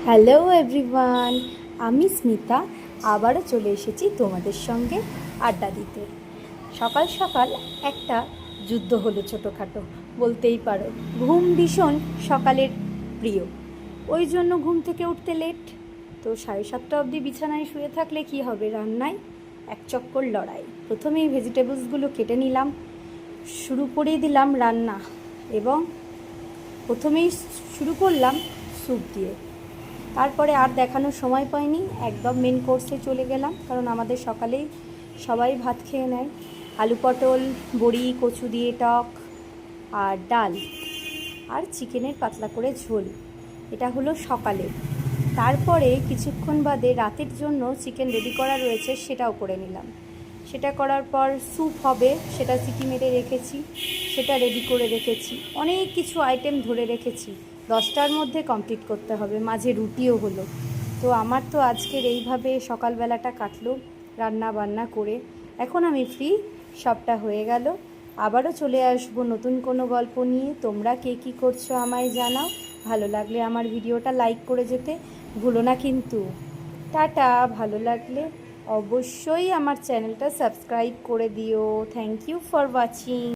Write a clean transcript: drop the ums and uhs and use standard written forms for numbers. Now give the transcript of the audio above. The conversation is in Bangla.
হ্যালো এভরিওয়ান, আমি স্মিতা আবারও চলে এসেছি তোমাদের সঙ্গে আড্ডা দিতে। সকাল সকাল একটা যুদ্ধ হলো, ছোটোখাটো বলতেই পারো। ঘুম ভীষণ সকালের প্রিয়, ওই জন্য ঘুম থেকে উঠতে লেট। তো 7:30 অবধি বিছানায় শুয়ে থাকলে কি হবে, রান্নায় এক চক্কর লড়াই। প্রথমেই ভেজিটেবলসগুলো কেটে নিলাম, শুরু করে দিলাম রান্না। এবং প্রথমেই শুরু করলাম স্যুপ দিয়ে। তারপরে আর দেখানোর সময় পাইনি, একদম মেন কোর্সে চলে গেলাম, কারণ আমাদের সকালেই সবাই ভাত খেয়ে নেয়। আলু পটল বড়ি কচু দিয়ে টক, আর ডাল, আর চিকেনের পাতলা করে ঝোল। এটা হলো সকালে। তারপরে কিছুক্ষণ বাদে রাতের জন্য চিকেন রেডি করা রয়েছে, সেটাও করে নিলাম। সেটা করার পর স্যুপ হবে, সেটা সিটি মেরে রেখেছি, সেটা রেডি করে রেখেছি। অনেক কিছু আইটেম ধরে রেখেছি, 10টার মধ্যে কমপ্লিট করতে হবে। মাঝে রুটিও হলো। তো আমার তো আজকের এইভাবে সকালবেলাটা কাটলো রান্না বান্না করে। এখন আমি ফ্রি, সবটা হয়ে গেল। আবারও চলে আসবো নতুন কোনো গল্প নিয়ে। তোমরা কে কী করছো আমায় জানাও। ভালো লাগলে আমার ভিডিওটা লাইক করে যেতে ভুলো না কিন্তু। টাটা। ভালো লাগলে অবশ্যই আমার চ্যানেলটা সাবস্ক্রাইব করে দিও। Thank you for watching.